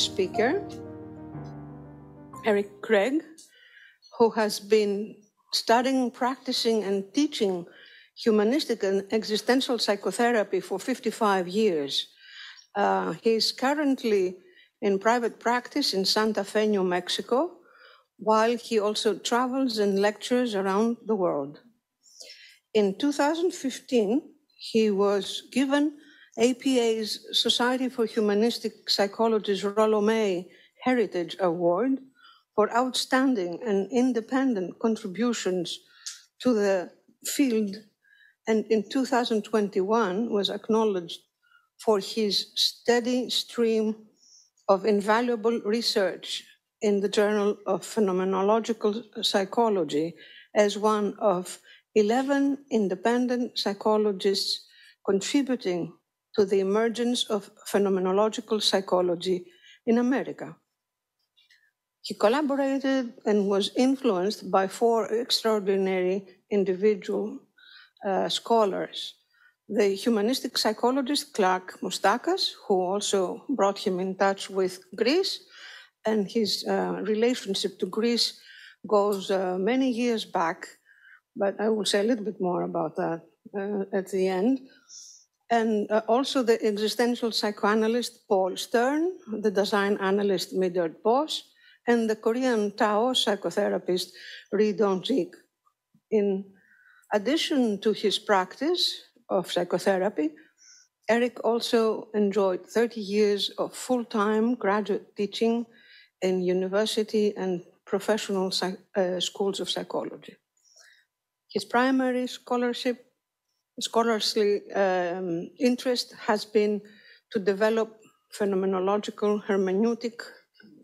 speaker, Erik Craig, who has been studying, practicing, and teaching humanistic and existential psychotherapy for 55 years. He's currently in private practice in Santa Fe, New Mexico, while he also travels and lectures around the world. In 2015, he was given APA's Society for Humanistic Psychology's Rollo May Heritage Award for outstanding and independent contributions to the field, and in 2021 was acknowledged for his steady stream of invaluable research in the Journal of Phenomenological Psychology as one of 11 independent psychologists contributing to the emergence of phenomenological psychology in America. He collaborated and was influenced by 4 extraordinary individual scholars. The humanistic psychologist Clark Moustakas, who also brought him in touch with Greece, and his relationship to Greece goes many years back, but I will say a little bit more about that at the end. And also the existential psychoanalyst Paul Stern, the design analyst Midard Boss, and the Korean Tao psychotherapist Ri Dong-jik. In addition to his practice of psychotherapy, Erik also enjoyed 30 years of full-time graduate teaching in university and professional schools of psychology. His primary scholarly interest has been to develop phenomenological hermeneutic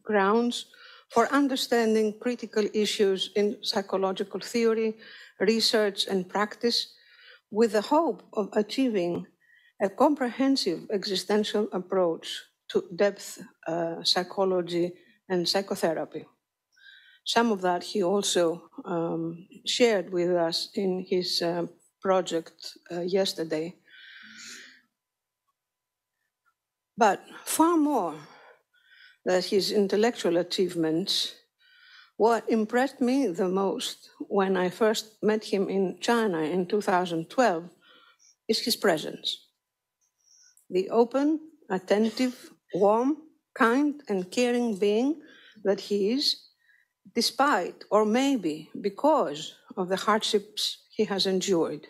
grounds for understanding critical issues in psychological theory, research, and practice, with the hope of achieving a comprehensive existential approach to depth psychology and psychotherapy. Some of that he also shared with us in his project yesterday. But far more than his intellectual achievements, what impressed me the most when I first met him in China in 2012 is his presence. The open, attentive, warm, kind, and caring being that he is, despite or maybe because of the hardships he has endured.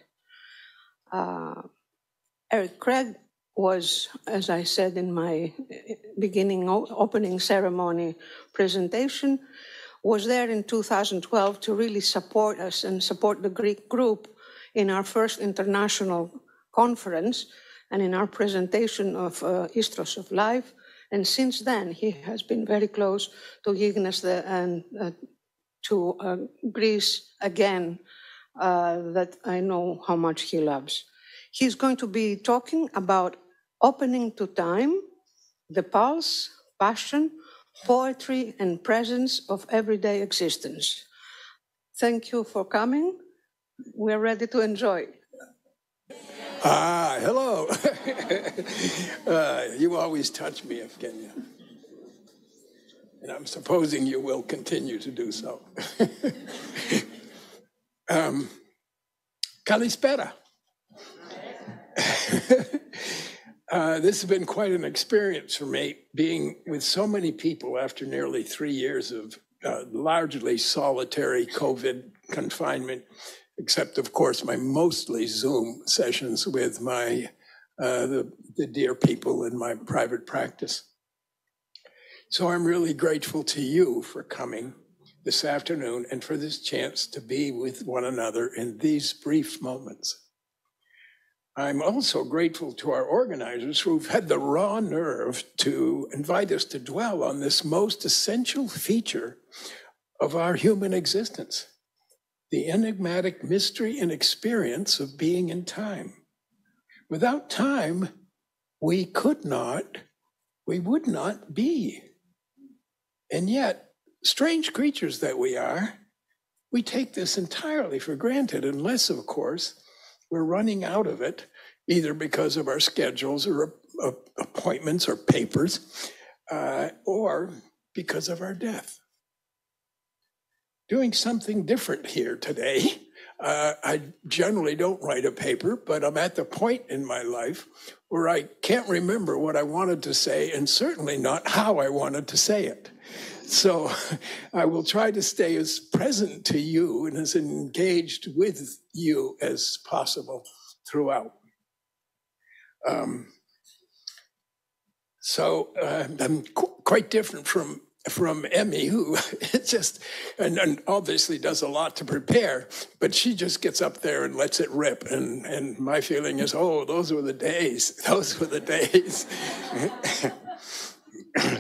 Erik Craig was, as I said in my opening ceremony presentation, was there in 2012 to really support us and support the Greek group in our first international conference and in our presentation of Istros of Life. And since then, he has been very close to Gignestai and to Greece again, that I know how much he loves. He's going to be talking about opening to time, the pulse, passion, poetry, and presence of everyday existence. Thank you for coming. We're ready to enjoy. Hello. You always touch me, Evgenia. And I'm supposing you will continue to do so. Kalispera. This has been quite an experience for me, being with so many people after nearly 3 years of largely solitary COVID confinement, except, of course, my mostly Zoom sessions with the dear people in my private practice. So I'm really grateful to you for coming this afternoon and for this chance to be with one another in these brief moments. I'm also grateful to our organizers who've had the raw nerve to invite us to dwell on this most essential feature of our human existence, the enigmatic mystery and experience of being in time. Without time, we would not be. And yet, strange creatures that we are, we take this entirely for granted, unless, of course, we're running out of it, either because of our schedules or appointments or papers, or because of our death. Doing something different here today. I generally don't write a paper, but I'm at the point in my life where I can't remember what I wanted to say, and certainly not how I wanted to say it. So I will try to stay as present to you and as engaged with you as possible throughout. I'm quite different from Emmy, who just, and obviously does a lot to prepare, but she just gets up there and lets it rip. And my feeling is, oh, those were the days. Those were the days.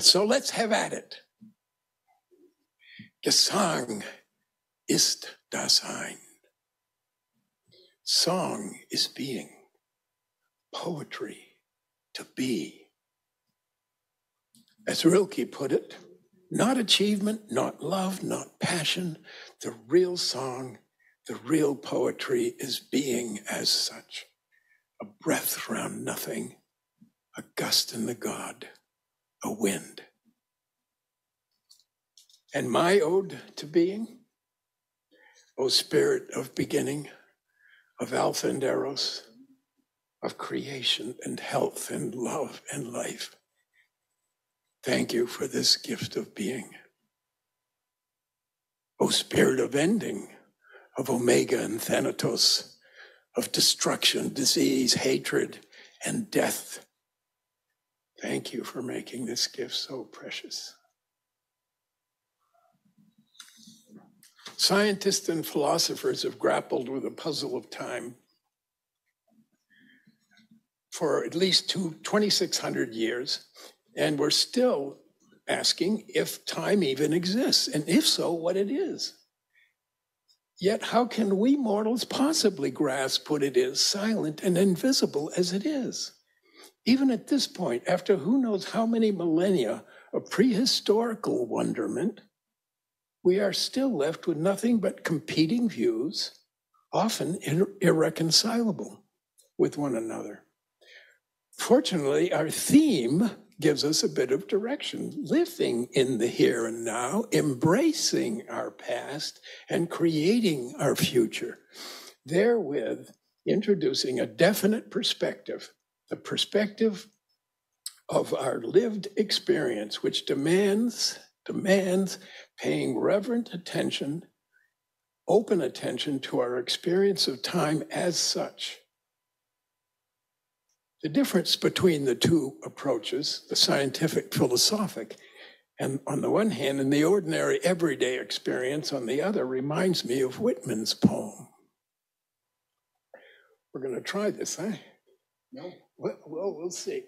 So let's have at it. Gesang ist Dasein. Song is being. Poetry, to be. As Rilke put it, not achievement, not love, not passion. The real song, the real poetry is being as such. A breath round nothing, a gust in the God, a wind. And my ode to being, O spirit of beginning, of Alpha and Eros, of creation and health and love and life. Thank you for this gift of being. O spirit of ending, of Omega and Thanatos, of destruction, disease, hatred, and death. Thank you for making this gift so precious. Scientists and philosophers have grappled with the puzzle of time for at least 2,600 years, and we're still asking if time even exists, and if so, what it is. Yet how can we mortals possibly grasp what it is, silent and invisible as it is? Even at this point, after who knows how many millennia of prehistorical wonderment, we are still left with nothing but competing views, often irreconcilable with one another. Fortunately, our theme gives us a bit of direction, living in the here and now, embracing our past, and creating our future, therewith introducing a definite perspective, the perspective of our lived experience, which demands paying reverent attention, open attention to our experience of time as such. The difference between the two approaches, the scientific, philosophic, and on the one hand, and the ordinary everyday experience on the other, reminds me of Whitman's poem. We're going to try this, huh? No? Well, we'll see.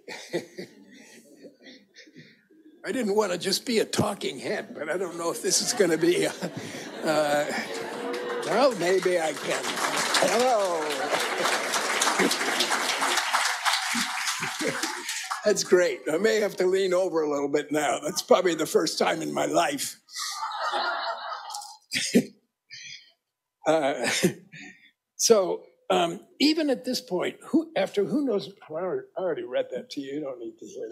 I didn't want to just be a talking head, but I don't know if this is going to be well, maybe I can. Hello. That's great. I may have to lean over a little bit now. That's probably the first time in my life. Even at this point, after who knows, I already read that to you. You don't need to hear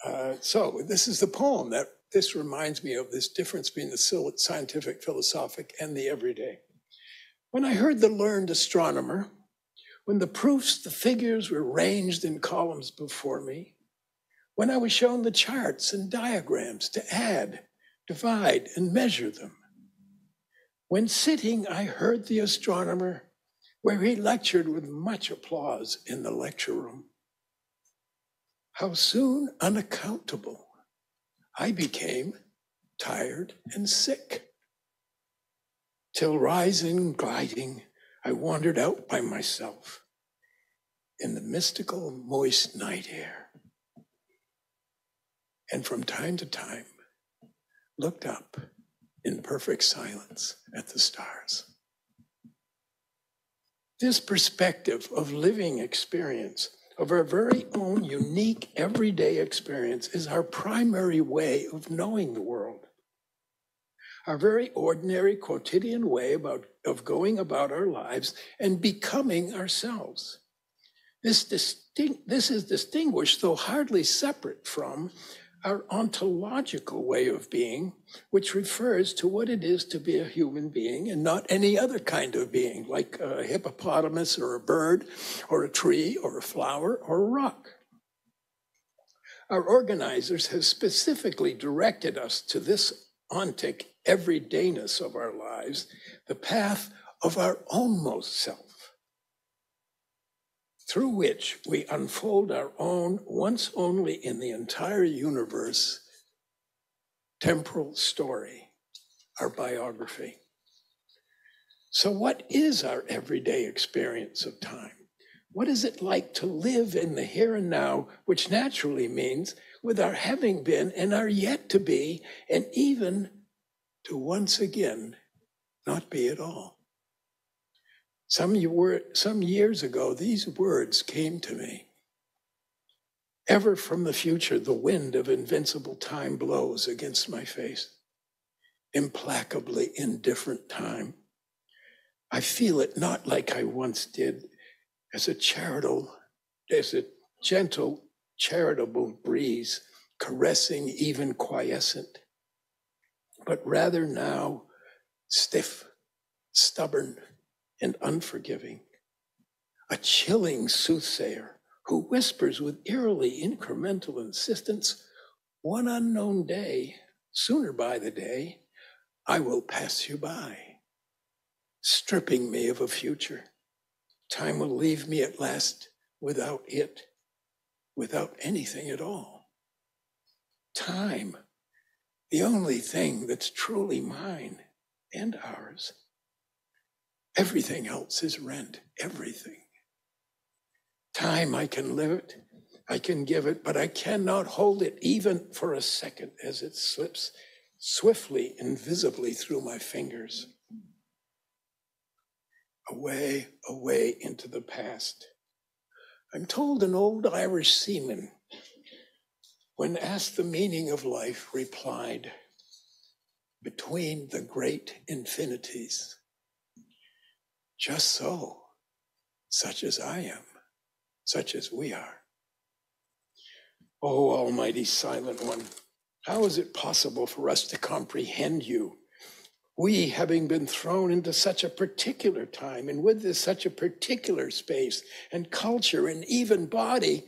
that. So this is the poem that this reminds me of, this difference between the scientific, philosophic, and the everyday. When I heard the learned astronomer, when the proofs, the figures were ranged in columns before me, when I was shown the charts and diagrams to add, divide, and measure them, when sitting, I heard the astronomer where he lectured with much applause in the lecture room, how soon unaccountable I became tired and sick, till rising, gliding, I wandered out by myself in the mystical, moist night air, and from time to time looked up in perfect silence at the stars. This perspective of living experience, of our very own unique everyday experience, is our primary way of knowing the world. Our very ordinary quotidian way of going about our lives and becoming ourselves. This is distinguished, though hardly separate from, our ontological way of being, which refers to what it is to be a human being and not any other kind of being, like a hippopotamus or a bird or a tree or a flower or a rock. Our organizers have specifically directed us to this ontic everydayness of our lives, the path of our ownmost self, through which we unfold our own, once only in the entire universe, temporal story, our biography. So what is our everyday experience of time? What is it like to live in the here and now, which naturally means with our having been and are yet to be, and even to once again not be at all? Some years ago, these words came to me. Ever from the future, the wind of invincible time blows against my face. Implacably indifferent time. I feel it not like I once did, as a gentle, charitable breeze, caressing, even quiescent, but rather now stiff, stubborn, and unforgiving. A chilling soothsayer who whispers with eerily incremental insistence, one unknown day, sooner by the day, I will pass you by, stripping me of a future. Time will leave me at last without it, without anything at all. Time, the only thing that's truly mine and ours. Everything else is rent, everything. Time, I can live it, I can give it, but I cannot hold it even for a second as it slips swiftly, invisibly through my fingers. Away, away into the past. I'm told an old Irish seaman, when asked the meaning of life, replied, between the great infinities. Just so, such as I am, such as we are. Oh, Almighty Silent One, how is it possible for us to comprehend you? We, having been thrown into such a particular time, and with this such a particular space and culture and even body,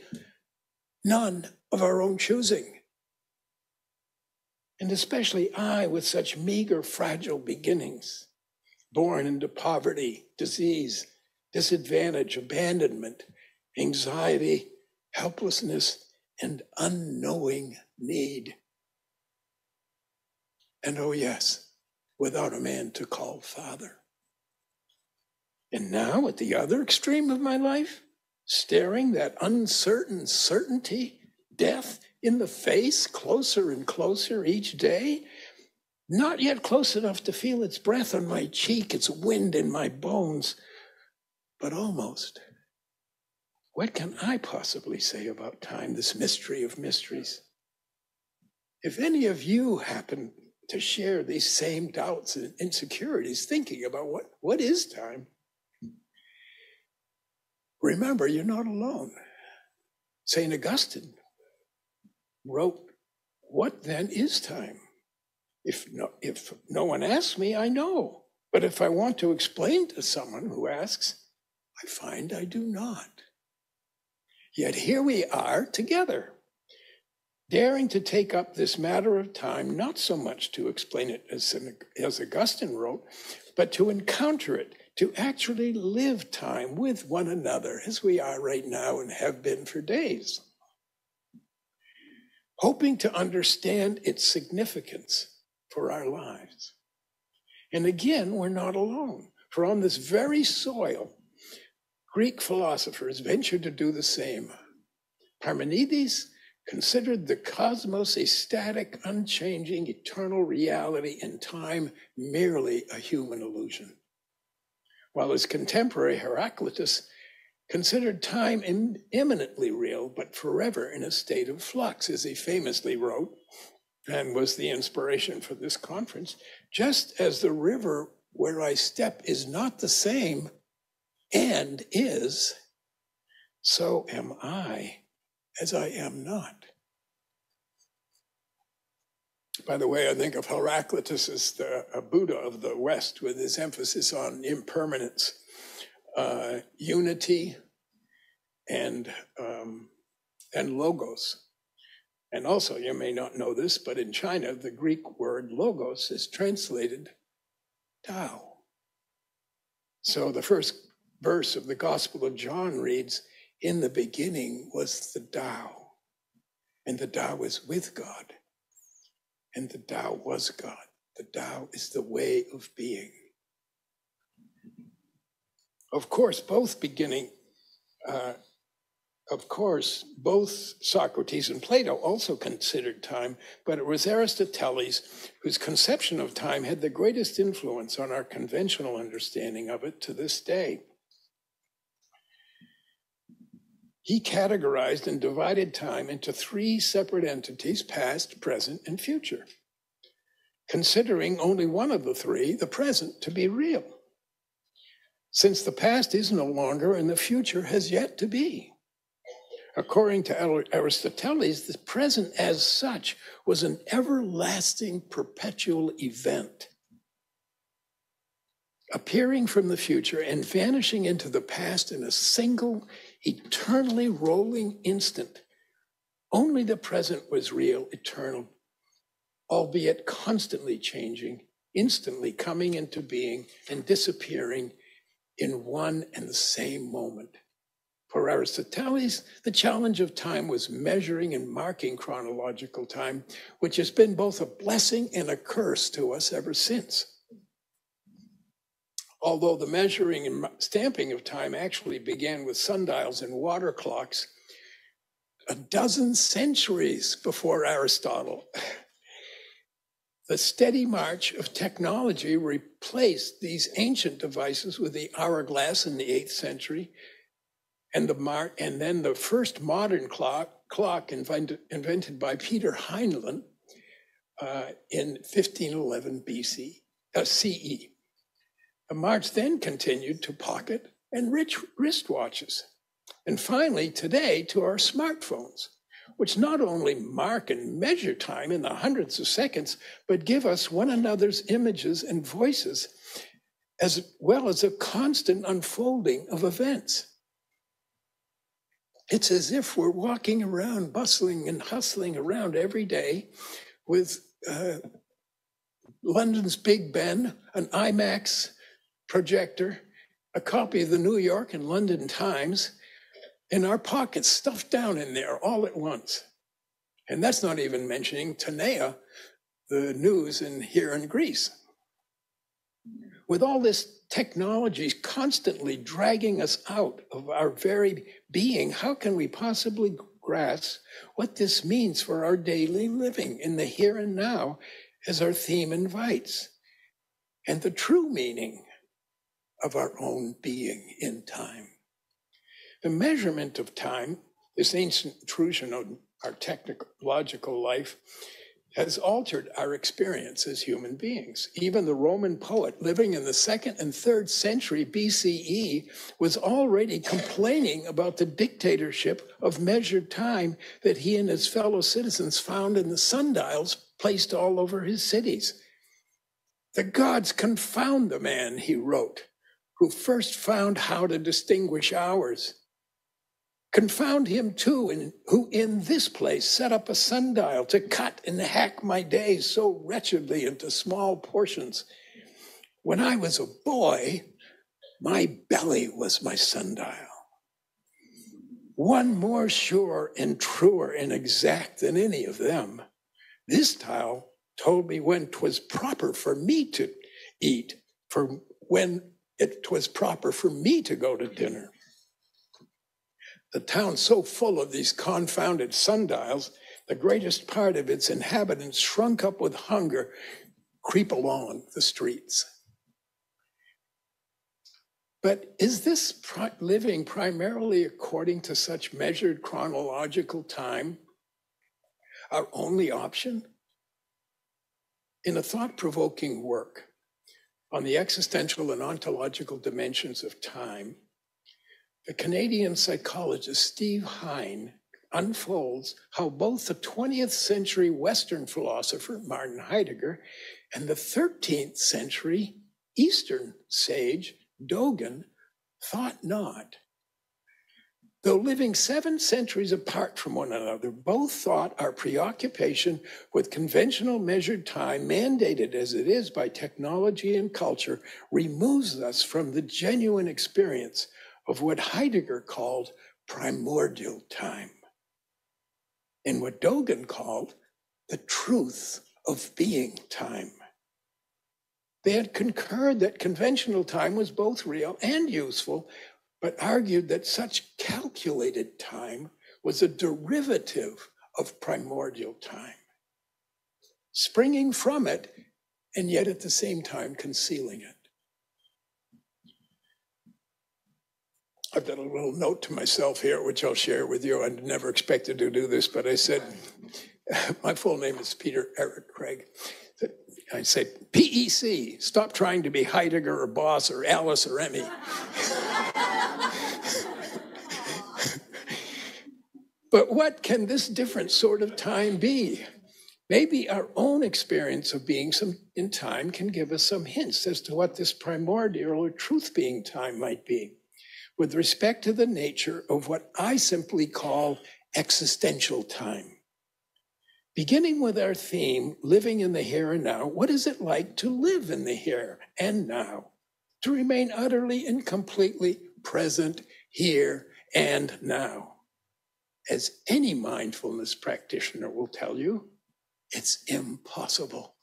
none of our own choosing. And especially I, with such meager, fragile beginnings, born into poverty, disease, disadvantage, abandonment, anxiety, helplessness, and unknowing need. And oh yes, without a man to call father. And now at the other extreme of my life, staring that uncertain certainty, death in the face, closer and closer each day, not yet close enough to feel its breath on my cheek, its wind in my bones, but almost. What can I possibly say about time, this mystery of mysteries? If any of you happen to share these same doubts and insecurities, thinking about what is time, remember, you're not alone. St. Augustine wrote, what then is time? If no one asks me, I know. But if I want to explain to someone who asks, I find I do not. Yet here we are together, daring to take up this matter of time, not so much to explain it as Augustine wrote, but to encounter it, to actually live time with one another as we are right now and have been for days, hoping to understand its significance for our lives. And again, we're not alone, for on this very soil, Greek philosophers ventured to do the same. Parmenides considered the cosmos a static, unchanging, eternal reality and time merely a human illusion, while his contemporary Heraclitus considered time imminently real, but forever in a state of flux, as he famously wrote, and was the inspiration for this conference, just as the river where I step is not the same and is, so am I as I am not. By the way, I think of Heraclitus as the Buddha of the West, with his emphasis on impermanence, unity, and logos. And also, you may not know this, but in China, the Greek word logos is translated Tao. So the first verse of the Gospel of John reads, "In the beginning was the Tao, and the Tao was with God, and the Tao was God." The Tao is the way of being. Of course, both Socrates and Plato also considered time, but it was Aristoteles whose conception of time had the greatest influence on our conventional understanding of it to this day. He categorized and divided time into three separate entities, past, present, and future, considering only one of the three, the present, to be real, since the past is no longer and the future has yet to be. According to Aristoteles, the present as such was an everlasting, perpetual event, appearing from the future and vanishing into the past in a single, eternally rolling instant. Only the present was real, eternal, albeit constantly changing, instantly coming into being and disappearing in one and the same moment. For Aristoteles, the challenge of time was measuring and marking chronological time, which has been both a blessing and a curse to us ever since. Although the measuring and stamping of time actually began with sundials and water clocks a dozen centuries before Aristotle, the steady march of technology replaced these ancient devices with the hourglass in the 8th century, and then the first modern clock invented by Peter Heinlein in 1511 CE. The march then continued to pocket and wristwatches, and finally today to our smartphones, which not only mark and measure time in the hundreds of seconds, but give us one another's images and voices, as well as a constant unfolding of events. It's as if we're walking around, bustling and hustling around every day with London's Big Ben, an IMAX projector, a copy of the New York and London Times, in our pockets, stuffed down in there all at once. And that's not even mentioning Tanea, the news here in Greece. With all this technology constantly dragging us out of our very being, how can we possibly grasp what this means for our daily living in the here and now, as our theme invites, and the true meaning of our own being in time? The measurement of time, this ancient intrusion on our technological life, has altered our experience as human beings. Even the Roman poet living in the 2nd and 3rd century BCE was already complaining about the dictatorship of measured time that he and his fellow citizens found in the sundials placed all over his cities. "The gods confound the man," he wrote, "who first found how to distinguish hours. Confound him too, who in this place set up a sundial to cut and hack my days so wretchedly into small portions. When I was a boy, my belly was my sundial. One more sure and truer and exact than any of them. This dial told me when 'twas proper for me to eat, for when it was proper for me to go to dinner. The town so full of these confounded sundials, the greatest part of its inhabitants, shrunk up with hunger, creep along the streets." But is this living primarily according to such measured chronological time our only option? In a thought-provoking work on the existential and ontological dimensions of time, the Canadian psychologist Steve Hine unfolds how both the 20th century Western philosopher Martin Heidegger and the 13th century Eastern sage Dogen thought not. Though living 7 centuries apart from one another, both thought our preoccupation with conventional measured time, mandated as it is by technology and culture, removes us from the genuine experience of what Heidegger called primordial time, and what Dogen called the truth of being time. They had concurred that conventional time was both real and useful, but argued that such calculated time was a derivative of primordial time, springing from it and yet at the same time concealing it. I've got a little note to myself here, which I'll share with you. I never expected to do this, but I said, my full name is Erik Craig. I say, PEC, stop trying to be Heidegger or Boss or Alice or Emmy. But what can this different sort of time be? Maybe our own experience of being in time can give us some hints as to what this primordial or truth-being time might be, with respect to the nature of what I simply call existential time. Beginning with our theme, living in the here and now, what is it like to live in the here and now? To remain utterly and completely present here and now. As any mindfulness practitioner will tell you, it's impossible.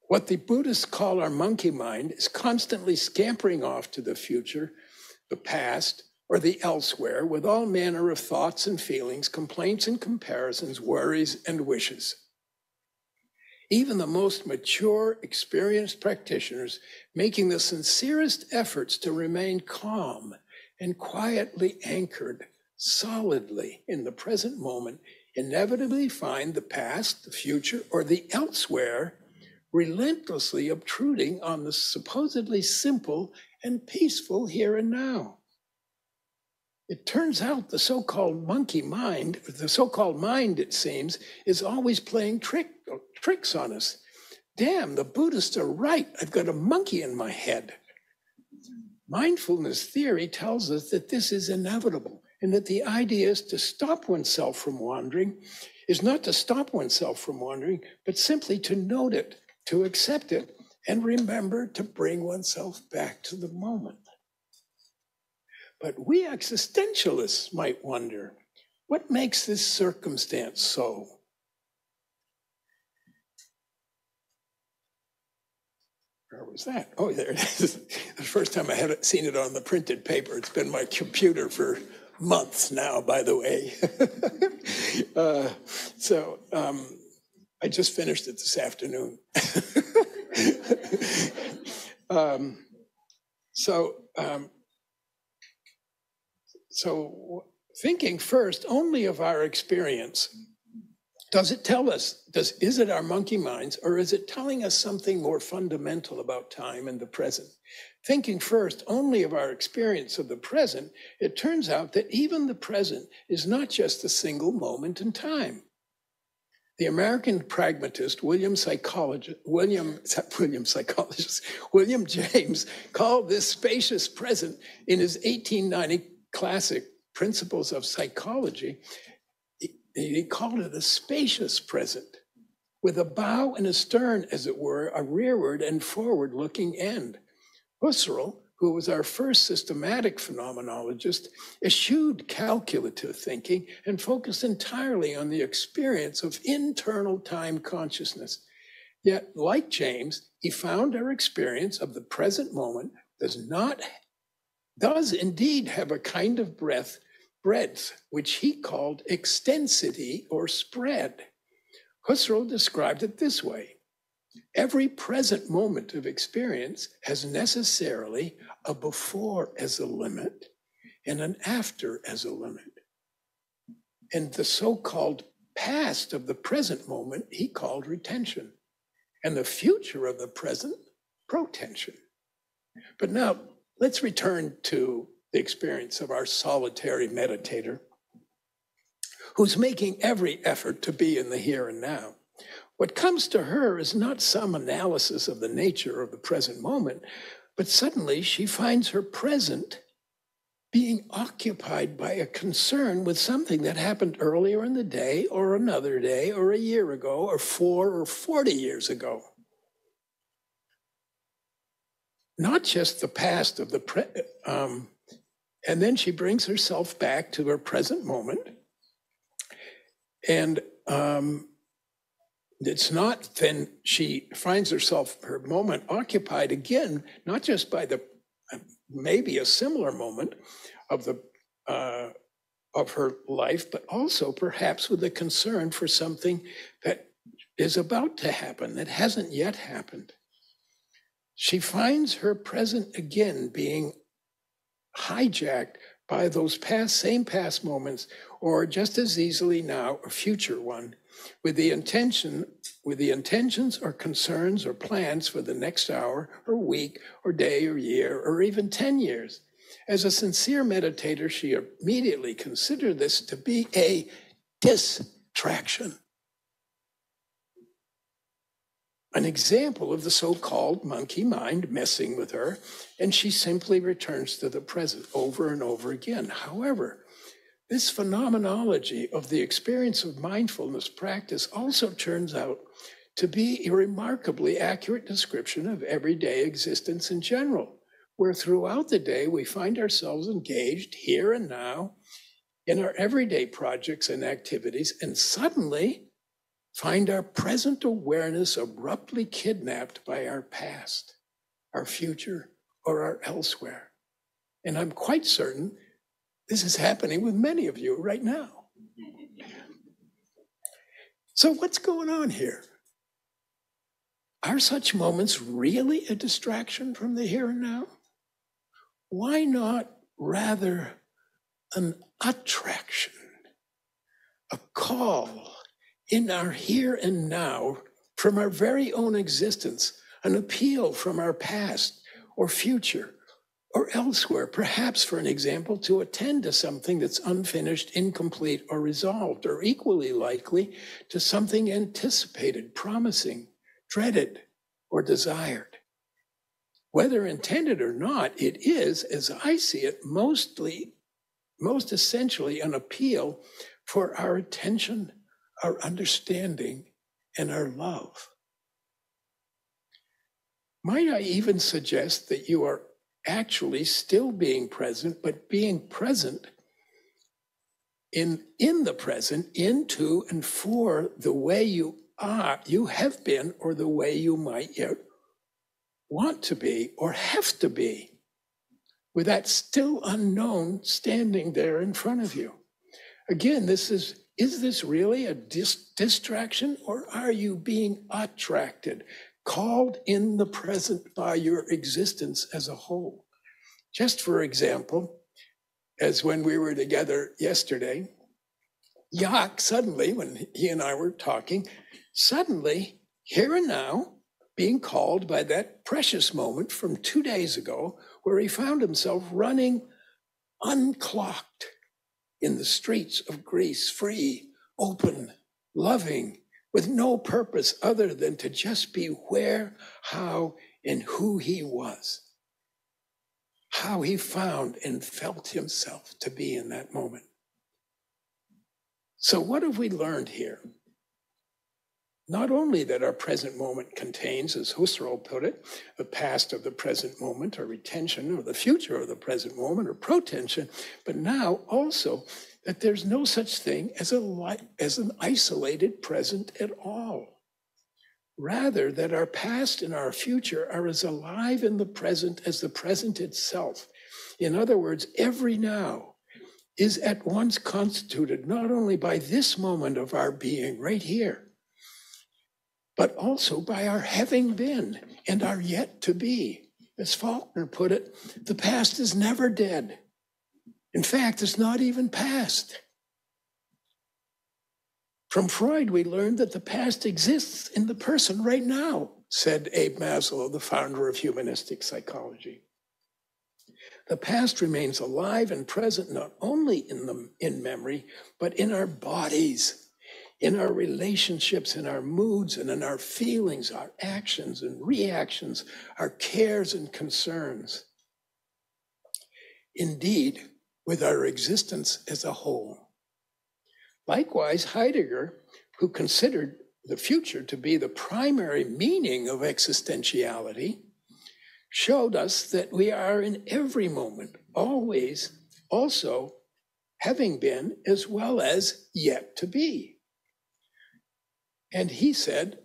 What the Buddhists call our monkey mind is constantly scampering off to the future, the past, or the elsewhere with all manner of thoughts and feelings, complaints and comparisons, worries and wishes. Even the most mature, experienced practitioners, making the sincerest efforts to remain calm and quietly anchored solidly in the present moment, inevitably find the past, the future, or the elsewhere relentlessly obtruding on the supposedly simple and peaceful here and now. It turns out the so-called monkey mind, the so-called mind, it seems, is always playing tricks on us. Damn, the Buddhists are right. I've got a monkey in my head. Mindfulness theory tells us that this is inevitable, and that the idea is to stop oneself from wandering, is not to stop oneself from wandering, but simply to note it, to accept it, and remember to bring oneself back to the moment. But we existentialists might wonder, what makes this circumstance so? Where was that? Oh, there it is. The first time I had seen it on the printed paper. It's been my computer for months now, by the way. I just finished it this afternoon. So thinking first only of our experience, does it tell us, is it our monkey minds, or is it telling us something more fundamental about time and the present? Thinking first only of our experience of the present, it turns out that even the present is not just a single moment in time. The American pragmatist William James called this spacious present in his 1890 classic Principles of Psychology. He called it a spacious present, with a bow and a stern, as it were, a rearward and forward-looking end. Husserl, who was our first systematic phenomenologist, eschewed calculative thinking and focused entirely on the experience of internal time consciousness. Yet, like James, he found our experience of the present moment does indeed have a kind of breadth, which he called extensity or spread. Husserl described it this way: every present moment of experience has necessarily a before as a limit and an after as a limit. And the so-called past of the present moment he called retention, and the future of the present, protension. But now let's return to the experience of our solitary meditator, who's making every effort to be in the here and now. What comes to her is not some analysis of the nature of the present moment, but suddenly she finds her present being occupied by a concern with something that happened earlier in the day or another day or a year ago or 4 or 40 years ago. Not just the past of the and then she brings herself back to her present moment. And it's not then she finds herself, her moment occupied again, not just by the maybe a similar moment of the of her life, but also perhaps with a concern for something that is about to happen, that hasn't yet happened. She finds her present again being hijacked by those same past moments, or just as easily now a future one, with the intentions or concerns or plans for the next hour or week or day or year or even 10 years. As a sincere meditator, she immediately considered this to be a distraction. An example of the so-called monkey mind messing with her, and she simply returns to the present over and over again. However, this phenomenology of the experience of mindfulness practice also turns out to be a remarkably accurate description of everyday existence in general, where throughout the day we find ourselves engaged here and now in our everyday projects and activities, and suddenly find our present awareness abruptly kidnapped by our past, our future, or our elsewhere. And I'm quite certain this is happening with many of you right now. So what's going on here? Are such moments really a distraction from the here and now? Why not rather an attraction, a call in our here and now from our very own existence, an appeal from our past or future or elsewhere, perhaps, for an example, to attend to something that's unfinished, incomplete, or resolved, or equally likely to something anticipated, promising, dreaded, or desired. Whether intended or not, it is, as I see it, most essentially an appeal for our attention, our understanding, and our love. Might I even suggest that you are actually still being present, but being present in the present, into and for the way you are, you have been, or the way you might yet want to be or have to be, with that still unknown standing there in front of you. Again, is this really a distraction, or are you being attracted, called in the present by your existence as a whole? Just for example, as when we were together yesterday, Yak suddenly, when he and I were talking, suddenly, here and now, being called by that precious moment from 2 days ago, where he found himself running unclocked in the streets of Greece, free, open, loving, with no purpose other than to just be where, how, and who he was. How he found and felt himself to be in that moment. So what have we learned here? Not only that our present moment contains, as Husserl put it, the past of the present moment, or retention, or the future of the present moment, or protension, but now also that there's no such thing as an isolated present at all. Rather, that our past and our future are as alive in the present as the present itself. In other words, every now is at once constituted not only by this moment of our being right here, but also by our having been and our yet to be. As Faulkner put it, the past is never dead. In fact, it's not even past. From Freud, we learned that the past exists in the person right now, said Abe Maslow, the founder of humanistic psychology. The past remains alive and present not only in memory, but in our bodies, in our relationships, in our moods, and in our feelings, our actions and reactions, our cares and concerns. Indeed, with our existence as a whole. Likewise, Heidegger, who considered the future to be the primary meaning of existentiality, showed us that we are in every moment, always, also having been as well as yet to be. And he said,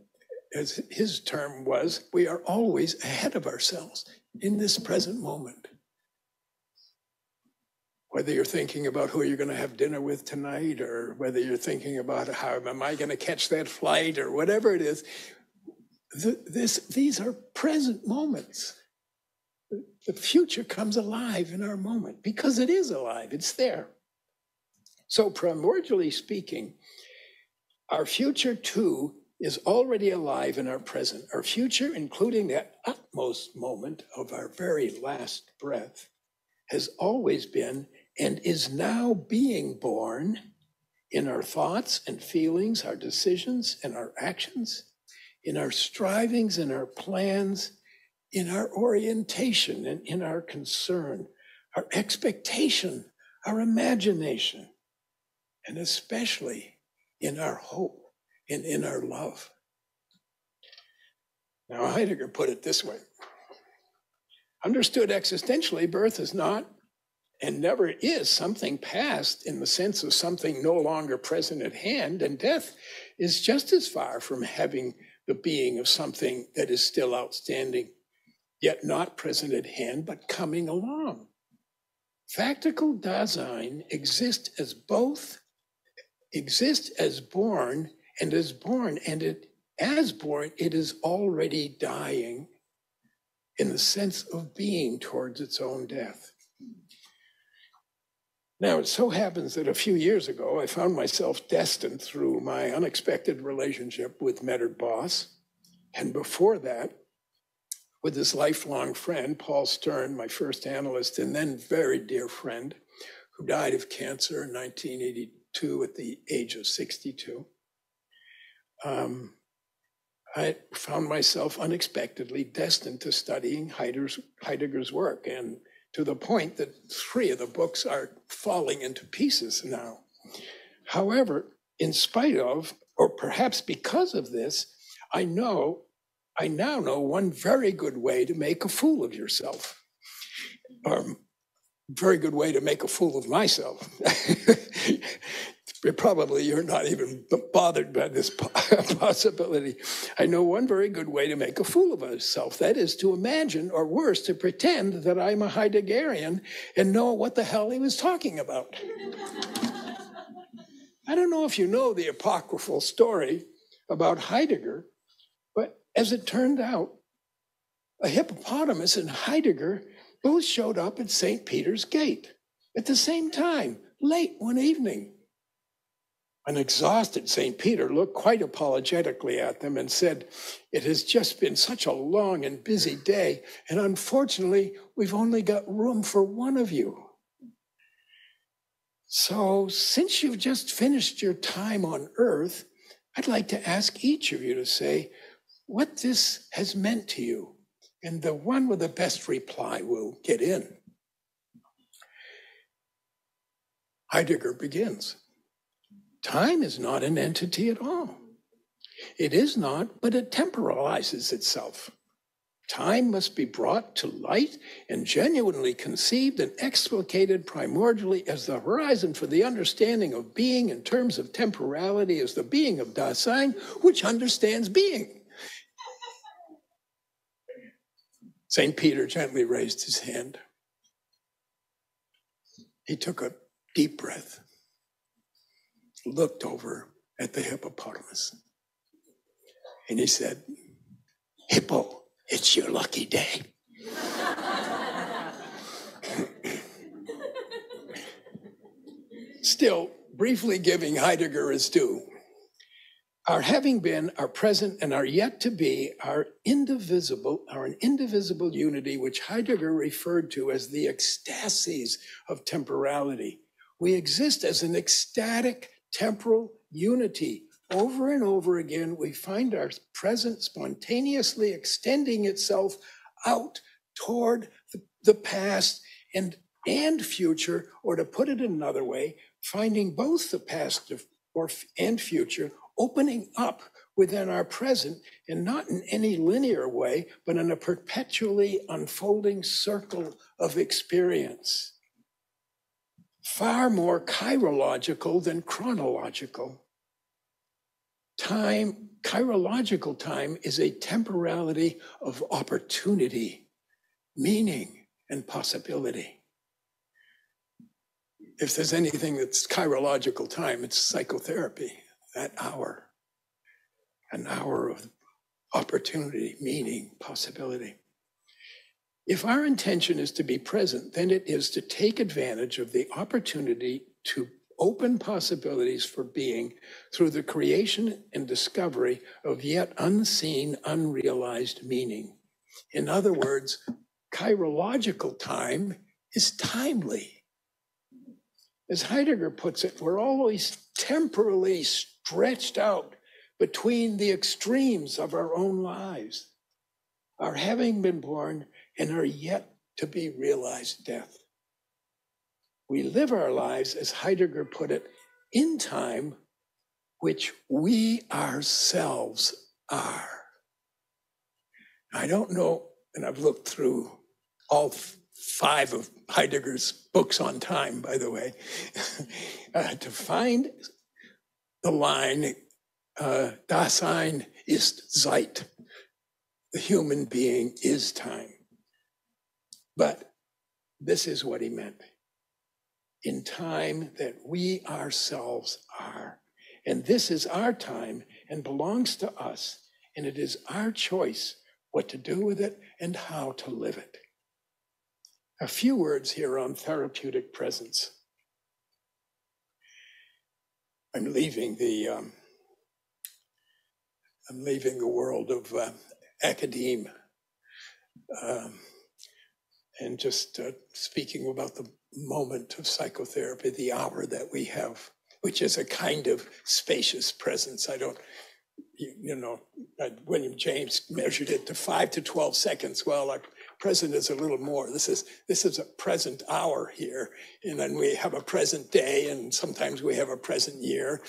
as his term was, we are always ahead of ourselves in this present moment. Whether you're thinking about who you're going to have dinner with tonight, or whether you're thinking about how am I going to catch that flight, or whatever it is, these are present moments. The future comes alive in our moment because it is alive, it's there. So primordially speaking, our future too is already alive in our present. Our future, including the utmost moment of our very last breath, has always been and is now being born in our thoughts and feelings, our decisions and our actions, in our strivings and our plans, in our orientation and in our concern, our expectation, our imagination, and especially in our hope and in our love. Now, Heidegger put it this way. Understood existentially, birth is not and never is something past in the sense of something no longer present at hand, and death is just as far from having the being of something that is still outstanding, yet not present at hand, but coming along. Factical Dasein exists as both, exists as born, and as born, and as born, it is already dying in the sense of being towards its own death. Now, it so happens that a few years ago, I found myself destined through my unexpected relationship with Medard Boss, and before that, with his lifelong friend, Paul Stern, my first analyst, and then very dear friend, who died of cancer in 1982 at the age of 62. I found myself unexpectedly destined to studying Heidegger's work, and to the point that 3 of the books are falling into pieces now. However, in spite of, or perhaps because of this, I now know one very good way to make a fool of yourself, or very good way to make a fool of myself. Probably you're not even bothered by this possibility. I know one very good way to make a fool of yourself. That is to imagine, or worse, to pretend that I'm a Heideggerian and know what the hell he was talking about. I don't know if you know the apocryphal story about Heidegger, but as it turned out, a hippopotamus and Heidegger both showed up at St. Peter's Gate at the same time, late one evening. An exhausted St. Peter looked quite apologetically at them and said, "It has just been such a long and busy day, and unfortunately, we've only got room for one of you. So since you've just finished your time on Earth, I'd like to ask each of you to say what this has meant to you, and the one with the best reply will get in." Heidegger begins. Time is not an entity at all. It is not, but it temporalizes itself. Time must be brought to light and genuinely conceived and explicated primordially as the horizon for the understanding of being in terms of temporality as the being of Dasein, which understands being. St. Peter gently raised his hand. He took a deep breath, looked over at the hippopotamus, and he said, "Hippo, it's your lucky day." Still, briefly giving Heidegger his due, Our having been, our present, and our yet to be are an indivisible unity, which Heidegger referred to as the ecstasies of temporality. We exist as an ecstatic temporal unity. Over and over again, we find our present spontaneously extending itself out toward the past and future, or to put it another way, finding both the past and future opening up within our present, and not in any linear way, but in a perpetually unfolding circle of experience. Far more chirological than chronological. Time, chirological time, is a temporality of opportunity, meaning, and possibility. If there's anything that's chirological time, it's psychotherapy. That hour, an hour of opportunity, meaning, possibility. If our intention is to be present, then it is to take advantage of the opportunity to open possibilities for being through the creation and discovery of yet unseen, unrealized meaning. In other words, chirological time is timely. As Heidegger puts it, we're always temporally stretched out between the extremes of our own lives, our having been born and our yet to be realized death. We live our lives, as Heidegger put it, in time, which we ourselves are. I don't know, and I've looked through all 5 of Heidegger's books on time, by the way, to find the line, Dasein ist Zeit. The human being is time. But this is what he meant. In time that we ourselves are. And this is our time and belongs to us. And it is our choice what to do with it and how to live it. A few words here on therapeutic presence. I'm leaving the world of academe and just speaking about the moment of psychotherapy, the hour that we have, which is a kind of spacious presence. I don't, William James measured it to 5 to 12 seconds. Well, our present is a little more. This is a present hour here, and then we have a present day, and sometimes we have a present year.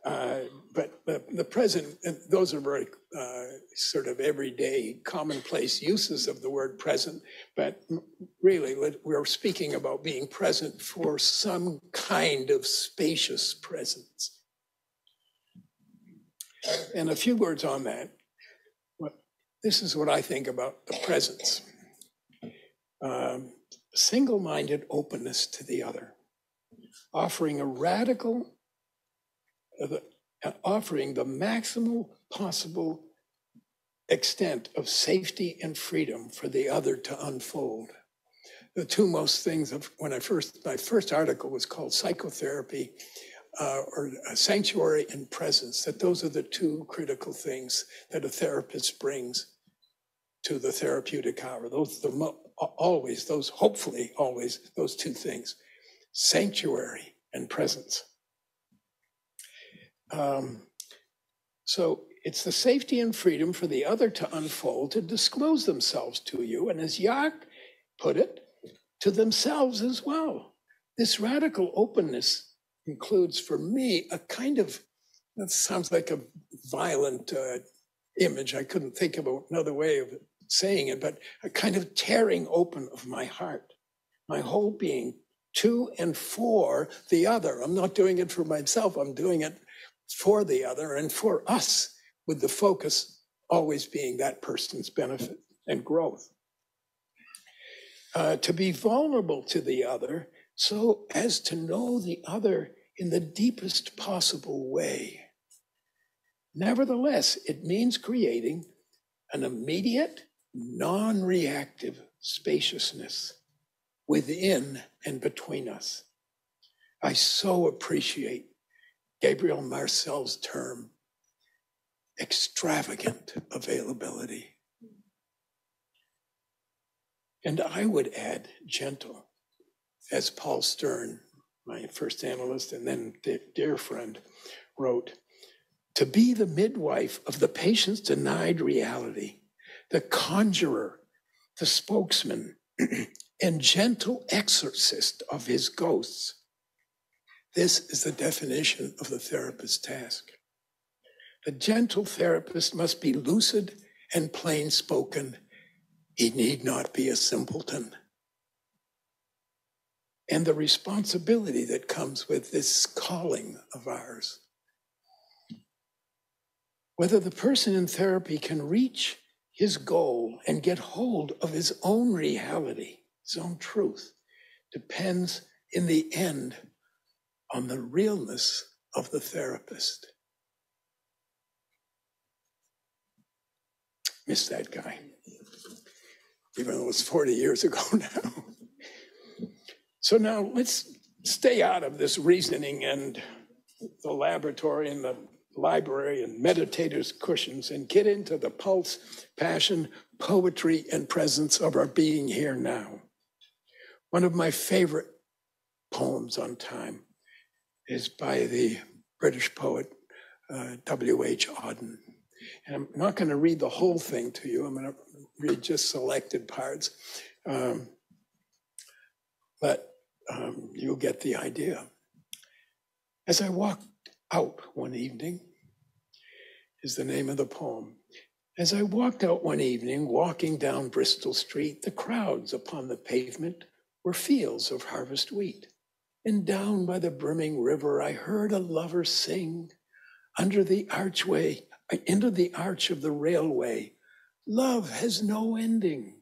But the present, those are very sort of everyday, commonplace uses of the word present. But really, we're speaking about being present for some kind of spacious presence. And a few words on that. This is what I think about the presence. Single-minded openness to the other, offering the maximal possible extent of safety and freedom for the other to unfold. The two most things of my first article was called Psychotherapy or Sanctuary and Presence, that those are the two critical things that a therapist brings to the therapeutic hour. Hopefully always those two things, sanctuary and presence. So it's the safety and freedom for the other to unfold, to disclose themselves to you, and as Jacques put it, to themselves as well. This radical openness includes, for me, a kind of, that sounds like a violent image. I couldn't think of another way of saying it, but a kind of tearing open of my heart, my whole being, to and for the other. I'm not doing it for myself. I'm doing it for the other and for us, with the focus always being that person's benefit and growth. To be vulnerable to the other so as to know the other in the deepest possible way. Nevertheless, it means creating an immediate, non-reactive spaciousness within and between us. I so appreciate Gabriel Marcel's term, extravagant availability. And I would add gentle, as Paul Stern, my first analyst and then dear friend, wrote, to be the midwife of the patient's denied reality, the conjurer, the spokesman, and gentle exorcist of his ghosts. This is the definition of the therapist's task. The gentle therapist must be lucid and plain-spoken. He need not be a simpleton. And the responsibility that comes with this calling of ours. Whether the person in therapy can reach his goal and get hold of his own reality, his own truth, depends in the end on the realness of the therapist. Miss that guy, even though it's 40 years ago now. So now let's stay out of this reasoning and the laboratory and the library and meditators' cushions and get into the pulse, passion, poetry, and presence of our being here now. One of my favorite poems on time is by the British poet W.H. Auden. And I'm not going to read the whole thing to you. I'm going to read just selected parts. But you'll get the idea. As I walked out one evening, is the name of the poem. As I walked out one evening, walking down Bristol Street, the crowds upon the pavement were fields of harvest wheat. And down by the brimming river, I heard a lover sing under the archway, into the arch of the railway. Love has no ending.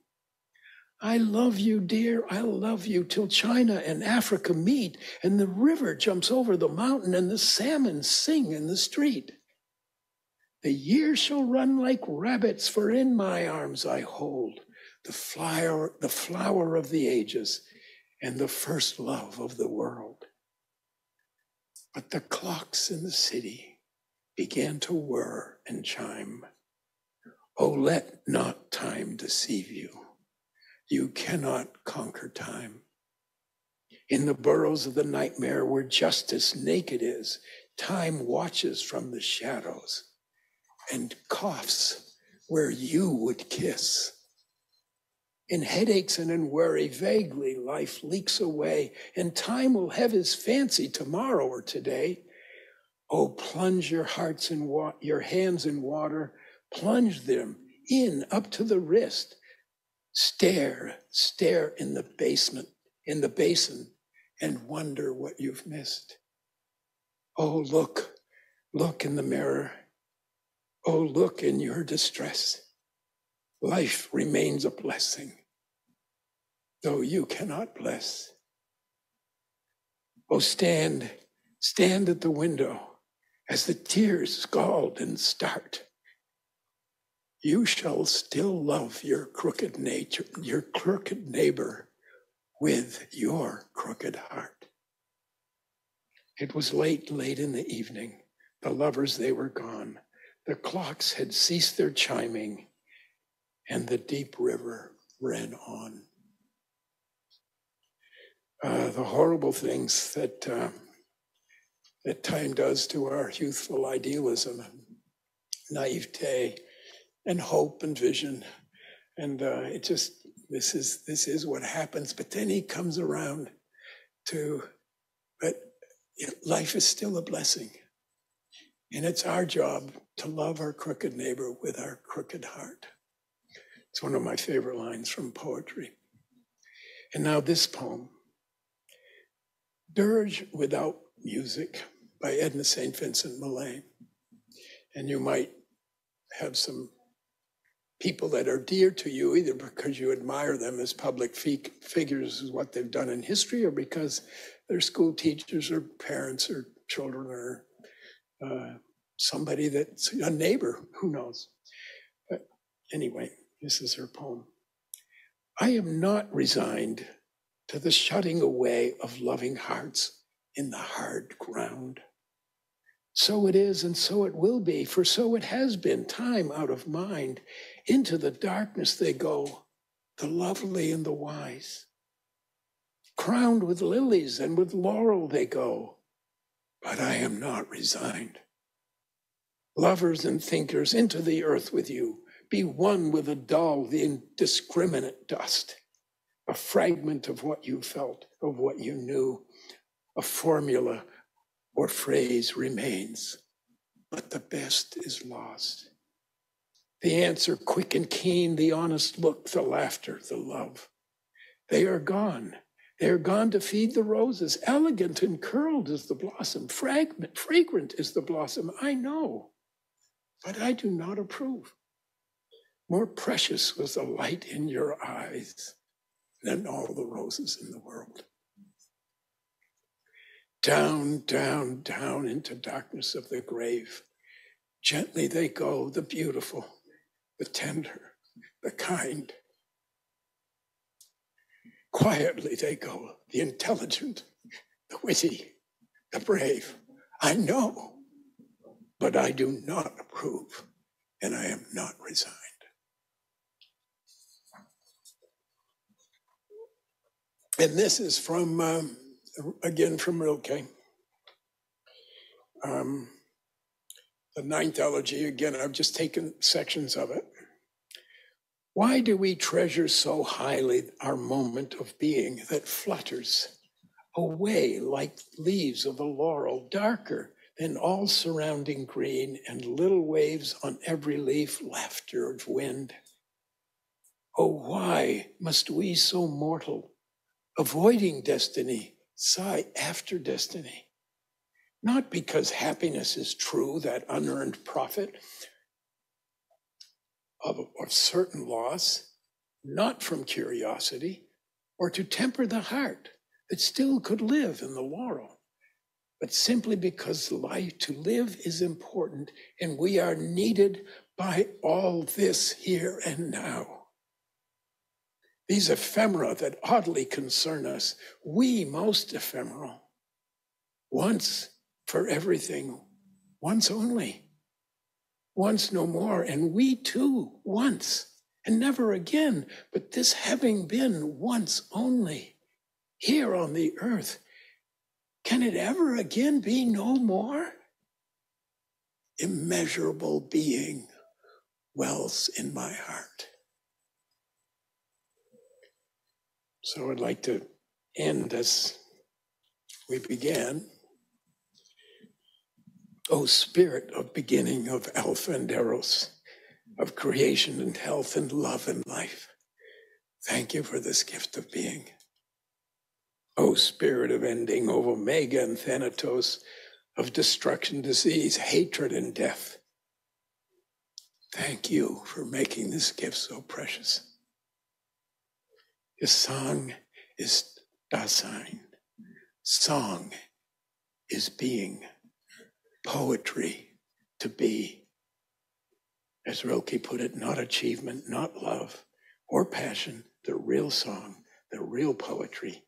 I love you, dear, I love you till China and Africa meet, and the river jumps over the mountain, and the salmon sing in the street. The years shall run like rabbits, for in my arms I hold the flower of the ages, and the first love of the world. But the clocks in the city began to whir and chime. Oh, let not time deceive you. You cannot conquer time. In the burrows of the nightmare where justice naked is, time watches from the shadows and coughs where you would kiss. In headaches and in worry, vaguely life leaks away, and time will have his fancy tomorrow or today. Oh, plunge your hearts in your hands in water, plunge them in up to the wrist. Stare in the basin, and wonder what you've missed. Oh, look in the mirror. Oh, look in your distress. Life remains a blessing, though you cannot bless. Oh, stand at the window as the tears scald and start. You shall still love your crooked neighbor with your crooked heart. It was late in the evening. The lovers, they were gone. The clocks had ceased their chiming, and the deep river ran on. The horrible things that time does to our youthful idealism, and naivete, and hope and vision, and this is what happens. But then he comes around but life is still a blessing, and it's our job to love our crooked neighbor with our crooked heart. It's one of my favorite lines from poetry. And now this poem, Dirge Without Music by Edna St. Vincent Millay. And you might have some people that are dear to you, either because you admire them as public figures, as what they've done in history, or because they're school teachers or parents or children or somebody that's a neighbor, who knows. But anyway, this is her poem. I am not resigned to the shutting away of loving hearts in the hard ground. So it is, and so it will be, for so it has been, time out of mind. Into the darkness they go, the lovely and the wise. Crowned with lilies and with laurel they go, but I am not resigned. Lovers and thinkers, into the earth with you, be one with the dull, the indiscriminate dust, a fragment of what you felt, of what you knew, a formula or phrase remains, but the best is lost. The answer quick and keen, the honest look, the laughter, the love. They are gone. They are gone to feed the roses. Elegant and curled is the blossom. Fragrant is the blossom, I know, but I do not approve. More precious was the light in your eyes than all the roses in the world. Down, down, down into darkness of the grave. Gently they go, the beautiful, the tender, the kind. Quietly they go, the intelligent, the witty, the brave. I know, but I do not approve, and I am not resigned. And this is from, again, from Rilke. The ninth elegy, again, I've just taken sections of it. Why do we treasure so highly our moment of being that flutters away like leaves of a laurel, darker than all surrounding green, and little waves on every leaf, laughter of wind? Oh, why must we so mortal, avoiding destiny, sigh after destiny? Not because happiness is true, that unearned profit of certain loss, not from curiosity, or to temper the heart that still could live in the laurel, but simply because life to live is important, and we are needed by all this here and now. These ephemera that oddly concern us, we most ephemeral. Once for everything, once only. Once no more, and we too, once, and never again. But this having been once only, here on the earth, can it ever again be no more? Immeasurable being wells in my heart. So I'd like to end as we began. O spirit of beginning, of Alpha and Eros, of creation and health and love and life, thank you for this gift of being. O spirit of ending, of Omega and Thanatos, of destruction, disease, hatred, and death, thank you for making this gift so precious. Gesang is Dasein. Song is being. Poetry, to be. As Rilke put it, not achievement, not love or passion. The real song, the real poetry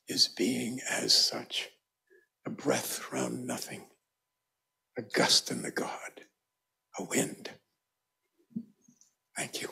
is being as such. A breath round nothing, a gust in the God, a wind. Thank you.